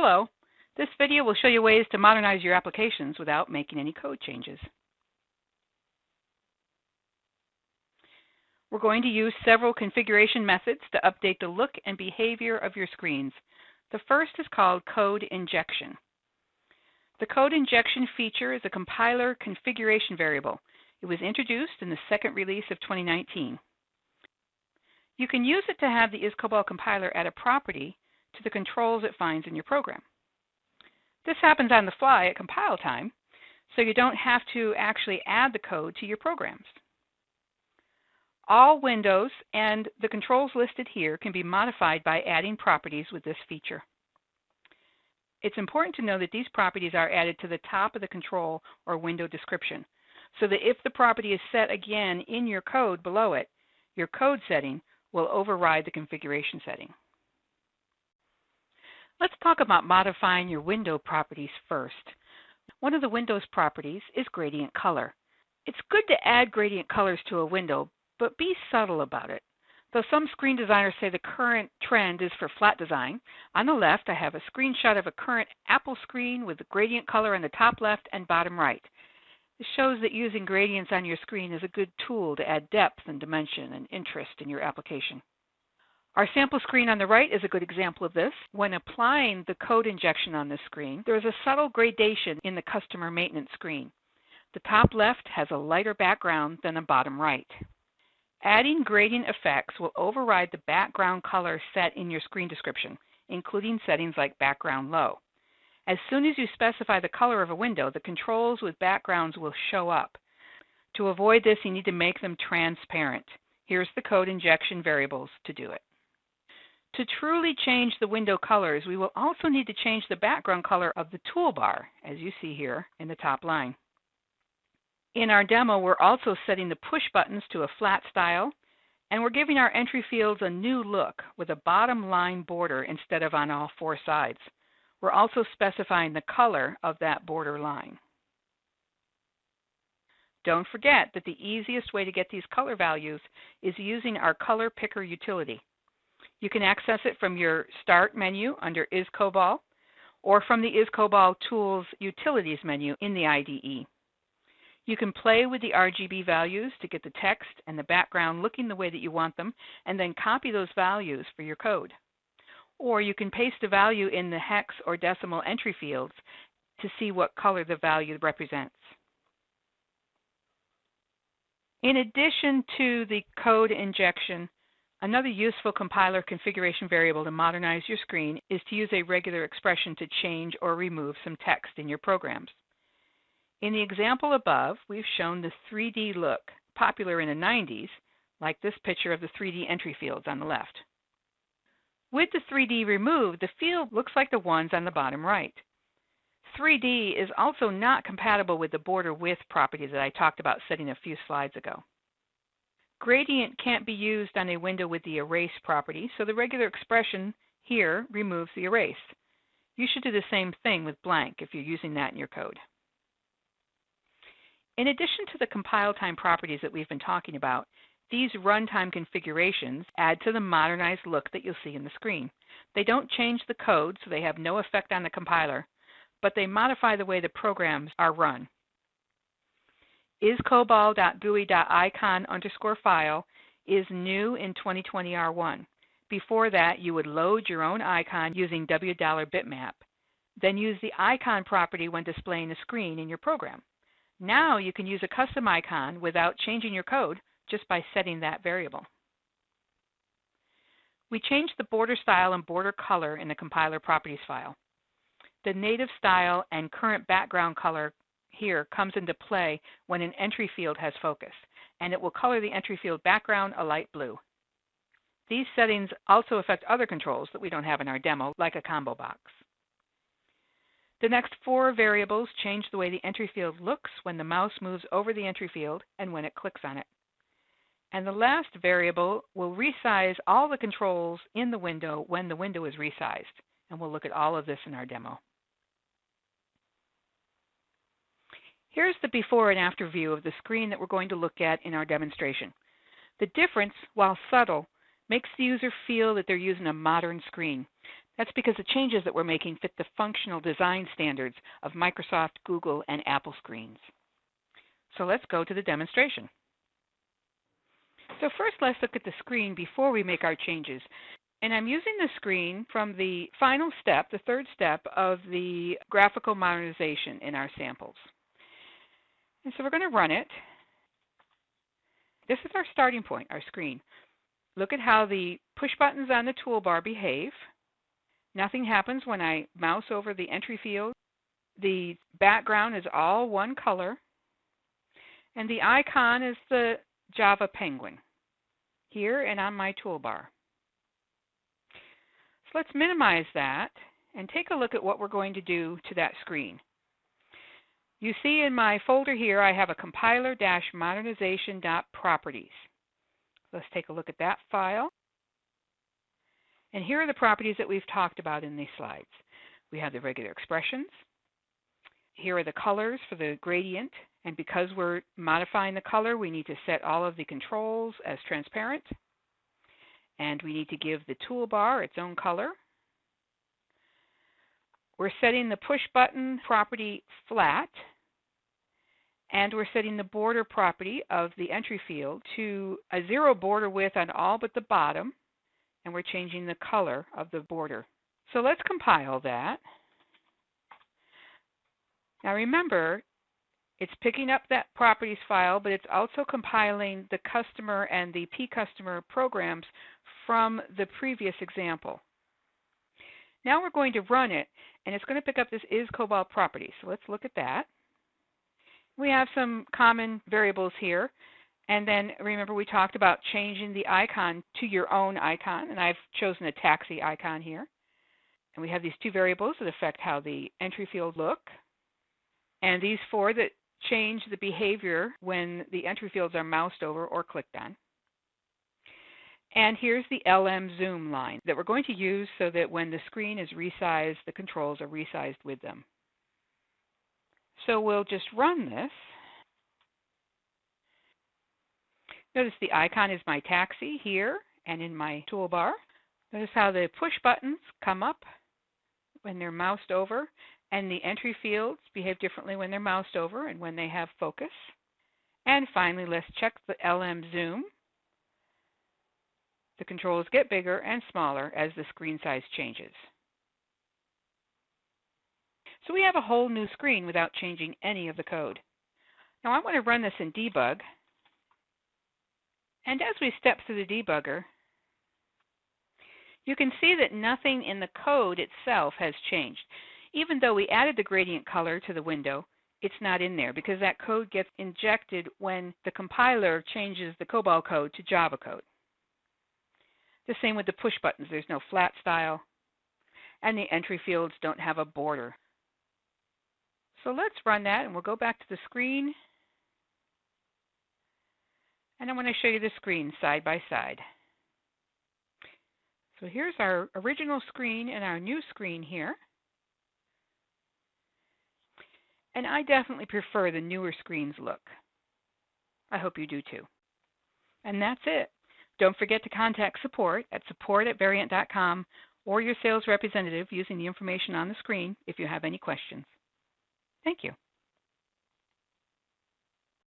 Hello. This video will show you ways to modernize your applications without making any code changes. We're going to use several configuration methods to update the look and behavior of your screens. The first is called code injection. The code injection feature is a compiler configuration variable. It was introduced in the second release of 2019. You can use it to have the isCOBOL compiler add a property to the controls it finds in your program. This happens on the fly at compile time, so you don't have to actually add the code to your programs. All windows and the controls listed here can be modified by adding properties with this feature. It's important to know that these properties are added to the top of the control or window description, so that if the property is set again in your code below it, your code setting will override the configuration setting. Let's talk about modifying your window properties first. One of the Windows properties is gradient color. It's good to add gradient colors to a window, but be subtle about it. Though some screen designers say the current trend is for flat design, on the left I have a screenshot of a current Apple screen with the gradient color on the top left and bottom right. This shows that using gradients on your screen is a good tool to add depth and dimension and interest in your application. Our sample screen on the right is a good example of this. When applying the code injection on this screen, there is a subtle gradation in the customer maintenance screen. The top left has a lighter background than the bottom right. Adding gradient effects will override the background color set in your screen description, including settings like background low. As soon as you specify the color of a window, the controls with backgrounds will show up. To avoid this, you need to make them transparent. Here's the code injection variables to do it. To truly change the window colors, we will also need to change the background color of the toolbar, as you see here in the top line. In our demo, we're also setting the push buttons to a flat style, and we're giving our entry fields a new look with a bottom line border instead of on all four sides. We're also specifying the color of that border line. Don't forget that the easiest way to get these color values is using our color picker utility. You can access it from your Start menu under isCOBOL or from the isCOBOL Tools Utilities menu in the IDE. You can play with the RGB values to get the text and the background looking the way that you want them, and then copy those values for your code. Or you can paste a value in the hex or decimal entry fields to see what color the value represents. In addition to the code injection, another useful compiler configuration variable to modernize your screen is to use a regular expression to change or remove some text in your programs. In the example above, we've shown the 3D look, popular in the 90s, like this picture of the 3D entry fields on the left. With the 3D removed, the field looks like the ones on the bottom right. 3D is also not compatible with the border width property that I talked about setting a few slides ago. Gradient can't be used on a window with the erase property, so the regular expression here removes the erase. You should do the same thing with blank if you're using that in your code. In addition to the compile time properties that we've been talking about, these runtime configurations add to the modernized look that you'll see in the screen. They don't change the code, so they have no effect on the compiler, but they modify the way the programs are run. isCOBOL.GUI.icon_file is new in 2020 R1. Before that, you would load your own icon using $bitmap, then use the icon property when displaying a screen in your program. Now you can use a custom icon without changing your code just by setting that variable. We changed the border style and border color in the compiler properties file. The native style and current background color here comes into play when an entry field has focus, and it will color the entry field background a light blue. These settings also affect other controls that we don't have in our demo, like a combo box. The next four variables change the way the entry field looks when the mouse moves over the entry field and when it clicks on it. And the last variable will resize all the controls in the window when the window is resized. And we'll look at all of this in our demo. Here's the before and after view of the screen that we're going to look at in our demonstration. The difference, while subtle, makes the user feel that they're using a modern screen. That's because the changes that we're making fit the functional design standards of Microsoft, Google, and Apple screens. So let's go to the demonstration. So first, let's look at the screen before we make our changes. And I'm using the screen from the final step, the third step of the graphical modernization in our samples. And so we're going to run it. This is our starting point, our screen. Look at how the push buttons on the toolbar behave. Nothing happens when I mouse over the entry field. The background is all one color. And the icon is the Java penguin here and on my toolbar. So let's minimize that and take a look at what we're going to do to that screen. You see in my folder here I have a compiler-modernization.properties. Let's take a look at that file. And here are the properties that we've talked about in these slides. We have the regular expressions. Here are the colors for the gradient. And because we're modifying the color, we need to set all of the controls as transparent. And we need to give the toolbar its own color. We're setting the push button property flat. And we're setting the border property of the entry field to a 0 border width on all but the bottom. And we're changing the color of the border. So let's compile that. Now remember, it's picking up that properties file, but it's also compiling the customer and the pCustomer programs from the previous example. Now we're going to run it, and it's going to pick up this isCOBOL property. So let's look at that. We have some common variables here. And then remember we talked about changing the icon to your own icon, and I've chosen a taxi icon here. And we have these 2 variables that affect how the entry field look, and these 4 that change the behavior when the entry fields are moused over or clicked on. And here's the LM zoom line that we're going to use so that when the screen is resized, the controls are resized with them. So we'll just run this. Notice the icon is my taxi here and in my toolbar. Notice how the push buttons come up when they're moused over, and the entry fields behave differently when they're moused over and when they have focus. And finally, let's check the LM zoom. The controls get bigger and smaller as the screen size changes. So we have a whole new screen without changing any of the code. Now I want to run this in debug. And as we step through the debugger, you can see that nothing in the code itself has changed. Even though we added the gradient color to the window, it's not in there because that code gets injected when the compiler changes the COBOL code to Java code. The same with the push buttons. There's no flat style, and the entry fields don't have a border. So let's run that, and we'll go back to the screen. And I want to show you the screen side by side. So here's our original screen and our new screen here. And I definitely prefer the newer screen's look. I hope you do too. And that's it. Don't forget to contact support at support@variant.com or your sales representative using the information on the screen if you have any questions. Thank you.